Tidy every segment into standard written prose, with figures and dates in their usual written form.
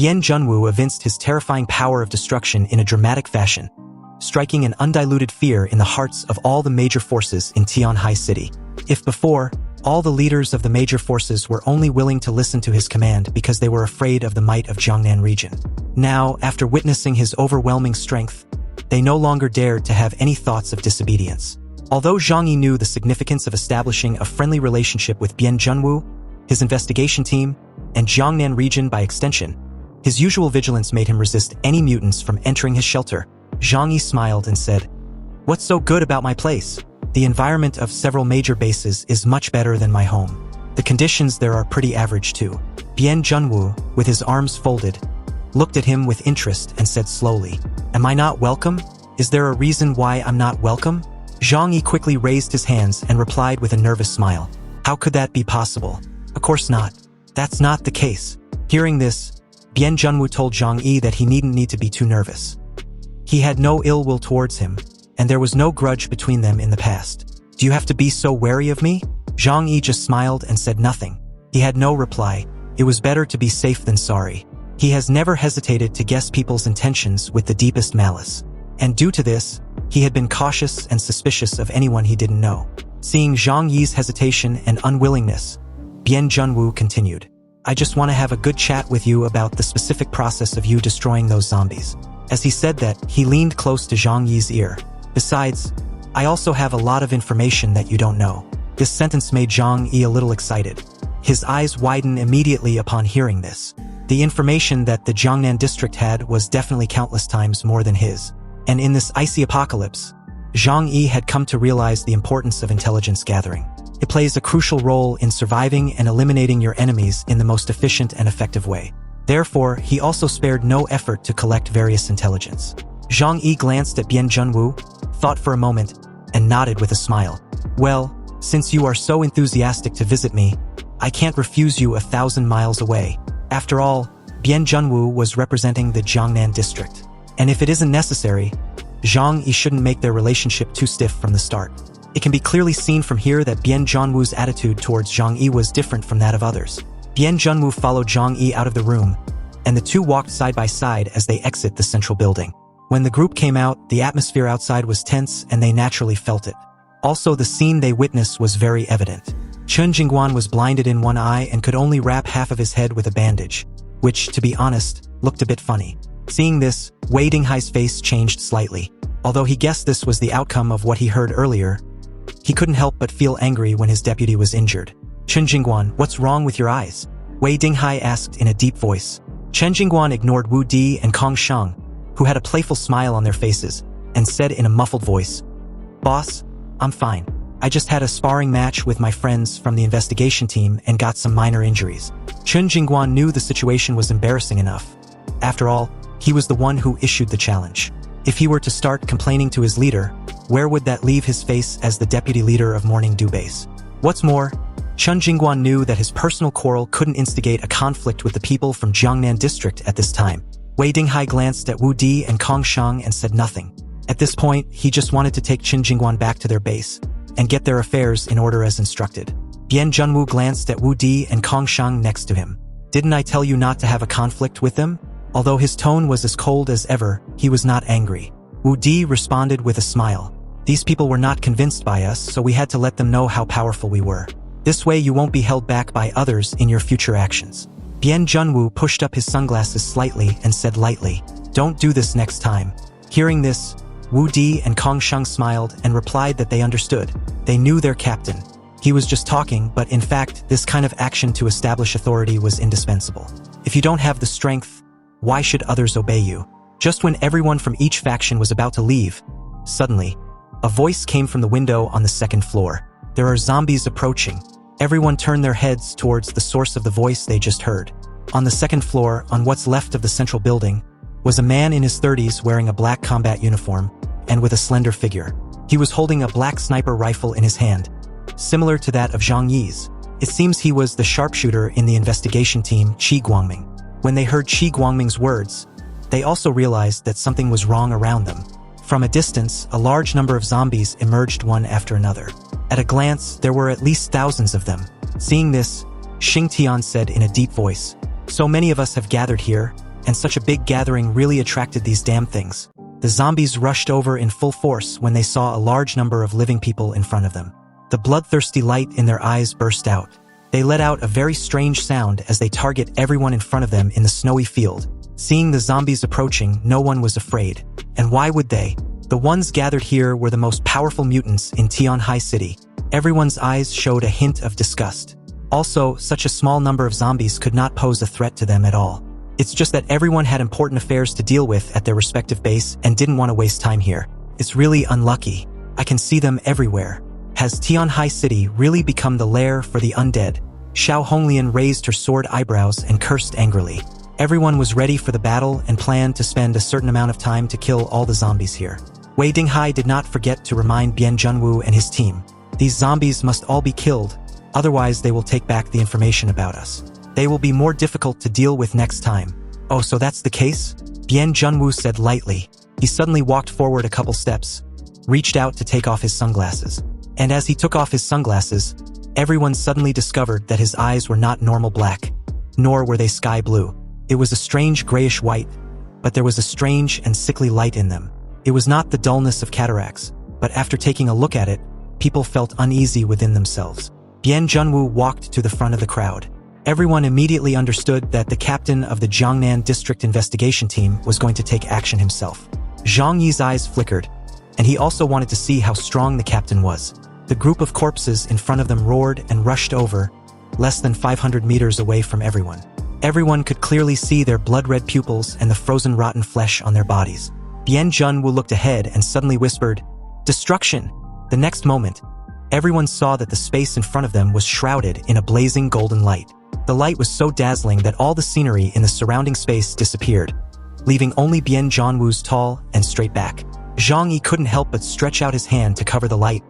Bien Junwoo evinced his terrifying power of destruction in a dramatic fashion, striking an undiluted fear in the hearts of all the major forces in Tianhai City. If before, all the leaders of the major forces were only willing to listen to his command because they were afraid of the might of Jiangnan region, now, after witnessing his overwhelming strength, they no longer dared to have any thoughts of disobedience. Although Zhang Yi knew the significance of establishing a friendly relationship with Bien Junwoo, his investigation team, and Jiangnan region by extension, his usual vigilance made him resist any mutants from entering his shelter. Zhang Yi smiled and said, "What's so good about my place? The environment of several major bases is much better than my home. The conditions there are pretty average too." Bien Junwoo, with his arms folded, looked at him with interest and said slowly, "Am I not welcome? Is there a reason why I'm not welcome?" Zhang Yi quickly raised his hands and replied with a nervous smile, "How could that be possible? Of course not. That's not the case." Hearing this, Bien Junwoo told Zhang Yi that he needn't need to be too nervous. He had no ill will towards him, and there was no grudge between them in the past. "Do you have to be so wary of me?" Zhang Yi just smiled and said nothing. He had no reply. It was better to be safe than sorry. He has never hesitated to guess people's intentions with the deepest malice. And due to this, he had been cautious and suspicious of anyone he didn't know. Seeing Zhang Yi's hesitation and unwillingness, Bien Junwoo continued, "I just want to have a good chat with you about the specific process of you destroying those zombies." As he said that, he leaned close to Zhang Yi's ear. "Besides, I also have a lot of information that you don't know." This sentence made Zhang Yi a little excited. His eyes widened immediately upon hearing this. The information that the Jiangnan district had was definitely countless times more than his. And in this icy apocalypse, Zhang Yi had come to realize the importance of intelligence gathering. It plays a crucial role in surviving and eliminating your enemies in the most efficient and effective way. Therefore, he also spared no effort to collect various intelligence. Zhang Yi glanced at Bien Junwoo, thought for a moment, and nodded with a smile. "Well, since you are so enthusiastic to visit me, I can't refuse you 1,000 miles away." After all, Bien Junwoo was representing the Jiangnan district. And if it isn't necessary, Zhang Yi shouldn't make their relationship too stiff from the start. It can be clearly seen from here that Bien Junwoo's attitude towards Zhang Yi was different from that of others. Bien Junwoo followed Zhang Yi out of the room, and the two walked side by side as they exit the central building. When the group came out, the atmosphere outside was tense and they naturally felt it. Also, the scene they witnessed was very evident. Chun Jingguan was blinded in one eye and could only wrap half of his head with a bandage, which, to be honest, looked a bit funny. Seeing this, Wei Dinghai's face changed slightly. Although he guessed this was the outcome of what he heard earlier, he couldn't help but feel angry when his deputy was injured. "Chun Jingguan, what's wrong with your eyes?" Wei Dinghai asked in a deep voice. Chen Jingguan ignored Wu Di and Kong Shang, who had a playful smile on their faces, and said in a muffled voice, "Boss, I'm fine. I just had a sparring match with my friends from the investigation team and got some minor injuries." Chun Jingguan knew the situation was embarrassing enough. After all, he was the one who issued the challenge. If he were to start complaining to his leader, where would that leave his face as the deputy leader of Morning Dew Base? What's more, Chun Jingguan knew that his personal quarrel couldn't instigate a conflict with the people from Jiangnan district at this time. Wei Dinghai glanced at Wu Di and Kong Shang and said nothing. At this point, he just wanted to take Chun Jingguan back to their base and get their affairs in order as instructed. Bien Junwoo glanced at Wu Di and Kong Shang next to him. "Didn't I tell you not to have a conflict with them?" Although his tone was as cold as ever, he was not angry. Wu Di responded with a smile. "These people were not convinced by us, so we had to let them know how powerful we were. This way you won't be held back by others in your future actions." Bien Junwoo pushed up his sunglasses slightly and said lightly, "Don't do this next time." Hearing this, Wu Di and Kong Shang smiled and replied that they understood. They knew their captain. He was just talking, but in fact, this kind of action to establish authority was indispensable. If you don't have the strength, why should others obey you? Just when everyone from each faction was about to leave, suddenly, a voice came from the window on the second floor. "There are zombies approaching." Everyone turned their heads towards the source of the voice they just heard. On the second floor, on what's left of the central building, was a man in his 30s wearing a black combat uniform and with a slender figure. He was holding a black sniper rifle in his hand, similar to that of Zhang Yi's. It seems he was the sharpshooter in the investigation team, Qi Guangming. When they heard Qi Guangming's words, they also realized that something was wrong around them. From a distance, a large number of zombies emerged one after another. At a glance, there were at least thousands of them. Seeing this, Xing Tian said in a deep voice, "So many of us have gathered here. and such a big gathering really attracted these damn things. The zombies rushed over in full force when they saw a large number of living people in front of them. The bloodthirsty light in their eyes burst out. They let out a very strange sound as they target everyone in front of them in the snowy field. Seeing the zombies approaching, no one was afraid. And why would they? The ones gathered here were the most powerful mutants in Tianhai City. Everyone's eyes showed a hint of disgust. Also, such a small number of zombies could not pose a threat to them at all. It's just that everyone had important affairs to deal with at their respective base and didn't want to waste time here. It's really unlucky. I can see them everywhere. Has Tianhai City really become the lair for the undead? Xiao Honglian raised her sword eyebrows and cursed angrily. Everyone was ready for the battle and planned to spend a certain amount of time to kill all the zombies here. Wei Dinghai did not forget to remind Bian Junwu and his team. These zombies must all be killed, otherwise they will take back the information about us. They will be more difficult to deal with next time. Oh, so that's the case? Bian Junwu said lightly. He suddenly walked forward a couple steps, reached out to take off his sunglasses. And as he took off his sunglasses, everyone suddenly discovered that his eyes were not normal black, nor were they sky blue. It was a strange grayish white, but there was a strange and sickly light in them. It was not the dullness of cataracts, but after taking a look at it, people felt uneasy within themselves. Bian Junwu walked to the front of the crowd. Everyone immediately understood that the captain of the Jiangnan District Investigation Team was going to take action himself. Zhang Yi's eyes flickered, and he also wanted to see how strong the captain was. The group of corpses in front of them roared and rushed over, less than 500 meters away from everyone. Everyone could clearly see their blood-red pupils and the frozen rotten flesh on their bodies. Bian Junwu looked ahead and suddenly whispered, "Destruction!" The next moment, everyone saw that the space in front of them was shrouded in a blazing golden light. The light was so dazzling that all the scenery in the surrounding space disappeared, leaving only Bian Junwu's tall and straight back. Zhang Yi couldn't help but stretch out his hand to cover the light,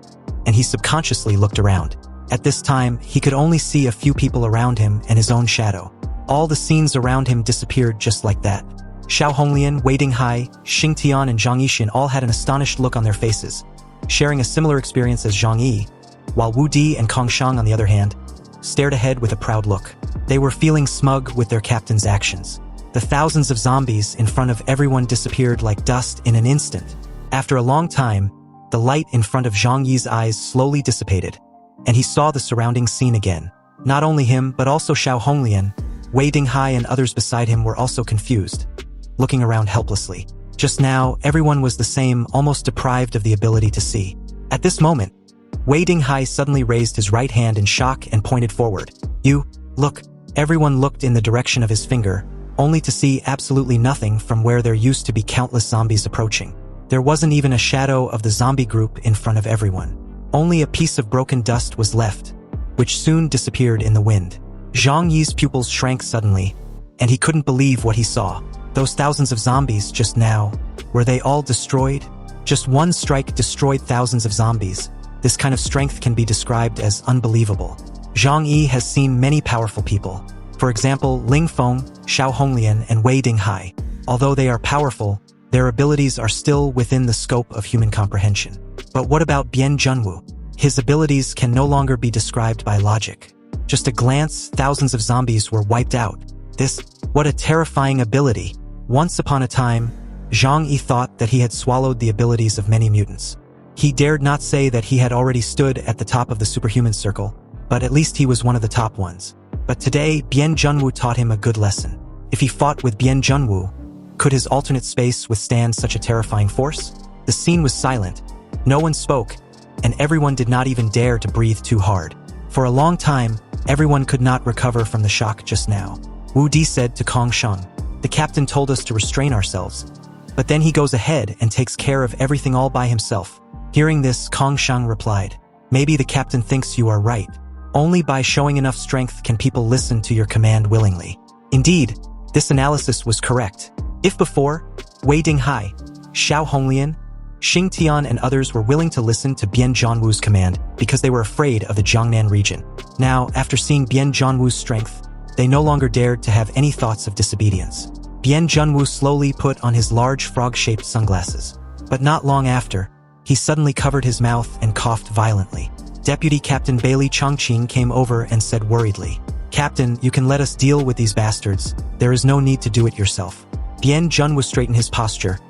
and he subconsciously looked around. At this time, he could only see a few people around him and his own shadow. All the scenes around him disappeared just like that. Xiao Honglian, Wei Dinghai, Xing Tian, and Zhang Yixin all had an astonished look on their faces, sharing a similar experience as Zhang Yi, while Wu Di and Kong Shang, on the other hand, stared ahead with a proud look. They were feeling smug with their captain's actions. The thousands of zombies in front of everyone disappeared like dust in an instant. After a long time, the light in front of Zhang Yi's eyes slowly dissipated, and he saw the surrounding scene again. Not only him, but also Xiao Honglian, Wei Dinghai, and others beside him were also confused, looking around helplessly. Just now, everyone was the same, almost deprived of the ability to see. At this moment, Wei Dinghai suddenly raised his right hand in shock and pointed forward. "You, look." Everyone looked in the direction of his finger, only to see absolutely nothing from where there used to be countless zombies approaching. There wasn't even a shadow of the zombie group in front of everyone. Only a piece of broken dust was left, which soon disappeared in the wind. Zhang Yi's pupils shrank suddenly, and he couldn't believe what he saw. Those thousands of zombies just now, were they all destroyed? Just one strike destroyed thousands of zombies. This kind of strength can be described as unbelievable. Zhang Yi has seen many powerful people. For example, Ling Feng, Xiao Honglian, and Wei Dinghai. Although they are powerful, their abilities are still within the scope of human comprehension. But what about Bian Junwu? His abilities can no longer be described by logic. Just a glance, thousands of zombies were wiped out. What a terrifying ability. Once upon a time, Zhang Yi thought that he had swallowed the abilities of many mutants. He dared not say that he had already stood at the top of the superhuman circle, but at least he was one of the top ones. But today, Bian Junwu taught him a good lesson. If he fought with Bian Junwu, could his alternate space withstand such a terrifying force? The scene was silent. No one spoke, and everyone did not even dare to breathe too hard. For a long time, everyone could not recover from the shock just now. Wu Di said to Kong Shang, "The captain told us to restrain ourselves, but then he goes ahead and takes care of everything all by himself." Hearing this, Kong Shang replied, "Maybe the captain thinks you are right. Only by showing enough strength can people listen to your command willingly." Indeed, this analysis was correct. If before, Wei Dinghai, Xiao Honglian, Xing Tian, and others were willing to listen to Bian Junwu's command because they were afraid of the Jiangnan region. Now, after seeing Bian Junwu's strength, they no longer dared to have any thoughts of disobedience. Bian Junwu slowly put on his large frog-shaped sunglasses. But not long after, he suddenly covered his mouth and coughed violently. Deputy Captain Bailey Chongqing came over and said worriedly, "Captain, you can let us deal with these bastards. There is no need to do it yourself." Bien Junwoo straightened his posture,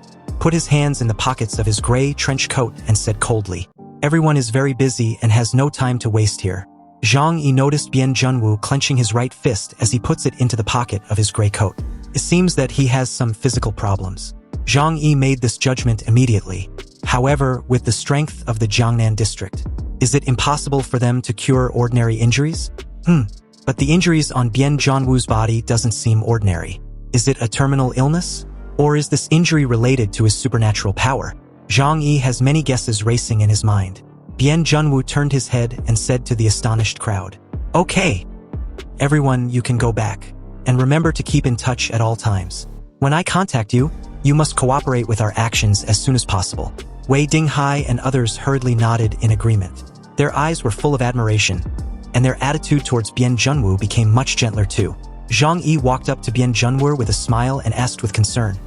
put his hands in the pockets of his gray trench coat and said coldly, "Everyone is very busy and has no time to waste here." Zhang Yi noticed Bien Junwoo clenching his right fist as he puts it into the pocket of his gray coat. It seems that he has some physical problems. Zhang Yi made this judgment immediately. However, with the strength of the Jiangnan district, is it impossible for them to cure ordinary injuries? But the injuries on Bien Junwoo's body doesn't seem ordinary. Is it a terminal illness? Or is this injury related to his supernatural power? Zhang Yi has many guesses racing in his mind. Bien Junwoo turned his head and said to the astonished crowd, "Okay. Everyone, you can go back. And remember to keep in touch at all times. When I contact you, you must cooperate with our actions as soon as possible." Wei Dinghai and others hurriedly nodded in agreement. Their eyes were full of admiration, and their attitude towards Bien Junwoo became much gentler too. Zhang Yi walked up to Bien Junwoo with a smile and asked with concern,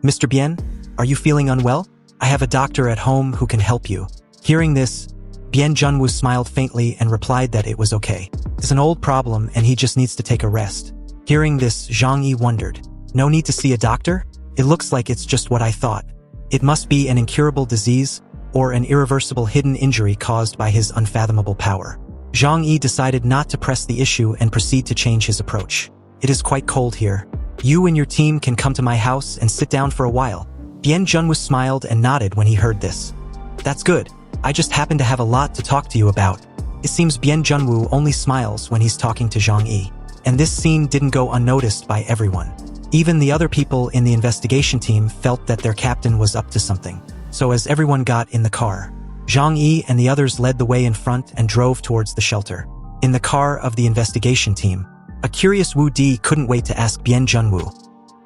"Mr. Bien, are you feeling unwell? I have a doctor at home who can help you." Hearing this, Bien Junwoo smiled faintly and replied that it was okay. It's an old problem and he just needs to take a rest. Hearing this, Zhang Yi wondered, "No need to see a doctor? It looks like it's just what I thought. It must be an incurable disease or an irreversible hidden injury caused by his unfathomable power." Zhang Yi decided not to press the issue and proceed to change his approach. "It is quite cold here. You and your team can come to my house and sit down for a while." Bien Junwoo smiled and nodded when he heard this. "That's good. I just happen to have a lot to talk to you about." It seems Bien Junwoo only smiles when he's talking to Zhang Yi, and this scene didn't go unnoticed by everyone. Even the other people in the investigation team felt that their captain was up to something. So as everyone got in the car, Zhang Yi and the others led the way in front and drove towards the shelter. In the car of the investigation team, a curious Wu Di couldn't wait to ask Bien Junwoo,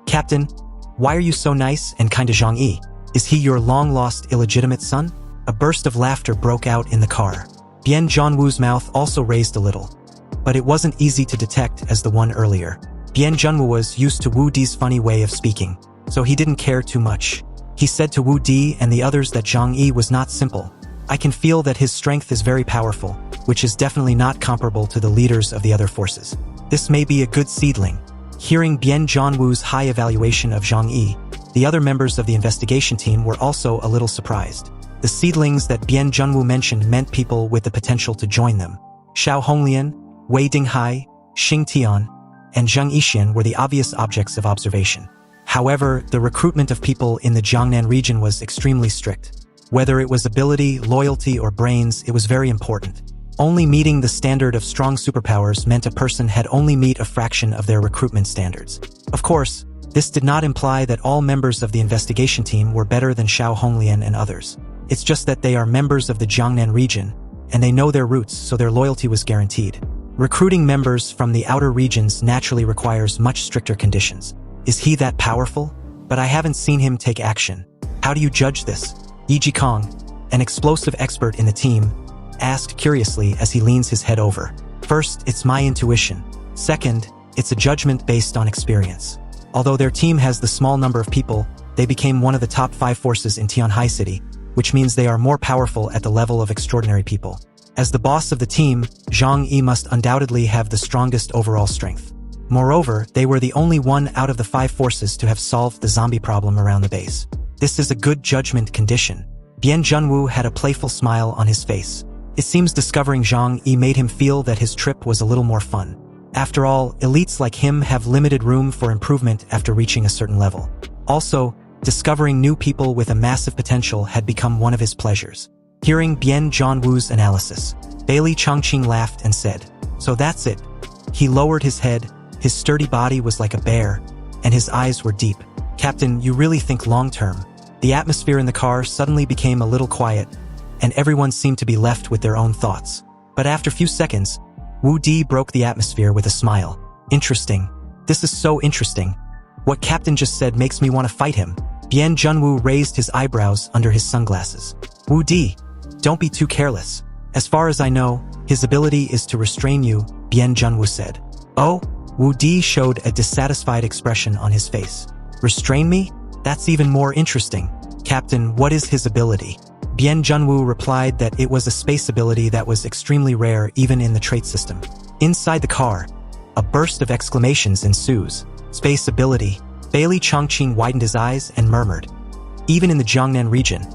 "Captain, why are you so nice and kind to Zhang Yi? Is he your long-lost illegitimate son?" A burst of laughter broke out in the car. Bien Junwoo's mouth also raised a little, but it wasn't easy to detect as the one earlier. Bien Junwoo was used to Wu Di's funny way of speaking, so he didn't care too much. He said to Wu Di and the others that Zhang Yi was not simple. "I can feel that his strength is very powerful, which is definitely not comparable to the leaders of the other forces. This may be a good seedling." Hearing Bien Junwoo's high evaluation of Zhang Yi, the other members of the investigation team were also a little surprised. The seedlings that Bien Junwoo mentioned meant people with the potential to join them. Xiao Honglian, Wei Dinghai, Xing Tian, and Zheng Yixian were the obvious objects of observation. However, the recruitment of people in the Jiangnan region was extremely strict. Whether it was ability, loyalty, or brains, it was very important. Only meeting the standard of strong superpowers meant a person had only met a fraction of their recruitment standards. Of course, this did not imply that all members of the investigation team were better than Xiao Honglian and others. It's just that they are members of the Jiangnan region, and they know their roots, so their loyalty was guaranteed. Recruiting members from the outer regions naturally requires much stricter conditions. Is he that powerful? But I haven't seen him take action. How do you judge this? Yi Jikong, an explosive expert in the team, asked curiously as he leans his head over. "First, it's my intuition. Second, it's a judgment based on experience. Although their team has the small number of people, they became one of the top 5 forces in Tianhai City, which means they are more powerful at the level of extraordinary people. As the boss of the team, Zhang Yi must undoubtedly have the strongest overall strength. Moreover, they were the only one out of the 5 forces to have solved the zombie problem around the base. This is a good judgment condition." Bien Junwoo had a playful smile on his face. It seems discovering Zhang Yi made him feel that his trip was a little more fun. After all, elites like him have limited room for improvement after reaching a certain level. Also, discovering new people with a massive potential had become one of his pleasures. Hearing Bien Junwoo's analysis, Bailey Chongqing laughed and said, "So that's it." He lowered his head, his sturdy body was like a bear, and his eyes were deep. "Captain, you really think long-term." The atmosphere in the car suddenly became a little quiet, and everyone seemed to be left with their own thoughts. But after a few seconds, Wu Di broke the atmosphere with a smile. "Interesting. This is so interesting. What Captain just said makes me want to fight him." Bien Junwoo raised his eyebrows under his sunglasses. "Wu Di, don't be too careless. As far as I know, his ability is to restrain you," Bien Junwoo said. "Oh?" Wu Di showed a dissatisfied expression on his face. "Restrain me? That's even more interesting. Captain, what is his ability?" Bien Junwoo replied that it was a space ability that was extremely rare even in the trait system. Inside the car, a burst of exclamations ensues. "Space ability? Bailey Chongqing widened his eyes and murmured, "Even in the Jiangnan region,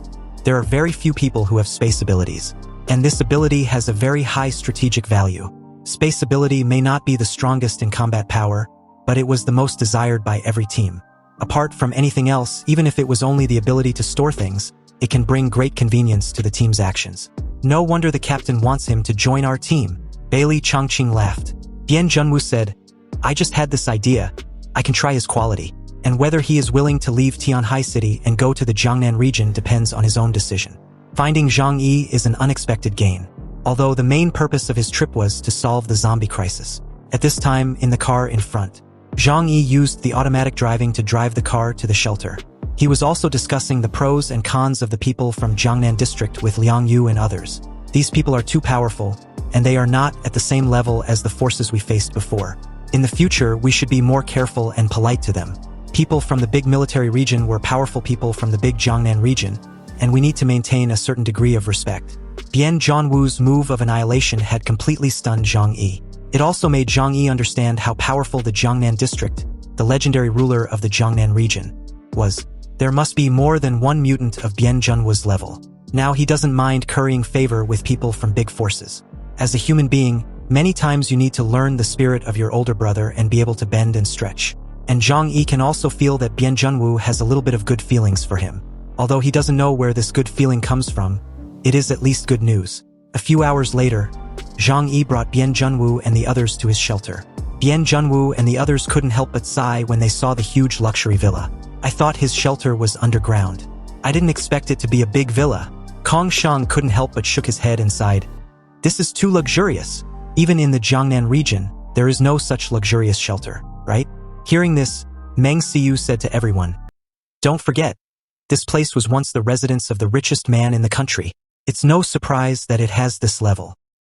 there are very few people who have space abilities. And this ability has a very high strategic value. Space ability may not be the strongest in combat power, but it was the most desired by every team. Apart from anything else, even if it was only the ability to store things, it can bring great convenience to the team's actions. No wonder the captain wants him to join our team." Bailey Chongqing laughed. Bian Junwoo said, "I just had this idea. I can try his quality. And whether he is willing to leave Tianhai City and go to the Jiangnan region depends on his own decision." Finding Zhang Yi is an unexpected gain, although the main purpose of his trip was to solve the zombie crisis. At this time, in the car in front, Zhang Yi used the automatic driving to drive the car to the shelter. He was also discussing the pros and cons of the people from Jiangnan district with Liang Yu and others. These people are too powerful, and they are not at the same level as the forces we faced before. In the future, we should be more careful and polite to them. People from the big military region were powerful people from the big Jiangnan region, and we need to maintain a certain degree of respect. Bian Zhanwu's move of annihilation had completely stunned Zhang Yi. It also made Zhang Yi understand how powerful the Jiangnan district, the legendary ruler of the Jiangnan region, was. There must be more than one mutant of Bian Zhanwu's level. Now he doesn't mind currying favor with people from big forces. As a human being, many times you need to learn the spirit of your older brother and be able to bend and stretch. And Zhang Yi can also feel that Bian Zhanwu has a little bit of good feelings for him. Although he doesn't know where this good feeling comes from, it is at least good news. A few hours later, Zhang Yi brought Bian Zhanwu and the others to his shelter. Bian Zhanwu and the others couldn't help but sigh when they saw the huge luxury villa. "I thought his shelter was underground. I didn't expect it to be a big villa." Kong Shang couldn't help but shook his head and sighed. "This is too luxurious. Even in the Jiangnan region, there is no such luxurious shelter, right?" Hearing this, Meng Siyu said to everyone, "Don't forget, this place was once the residence of the richest man in the country. It's no surprise that it has this level."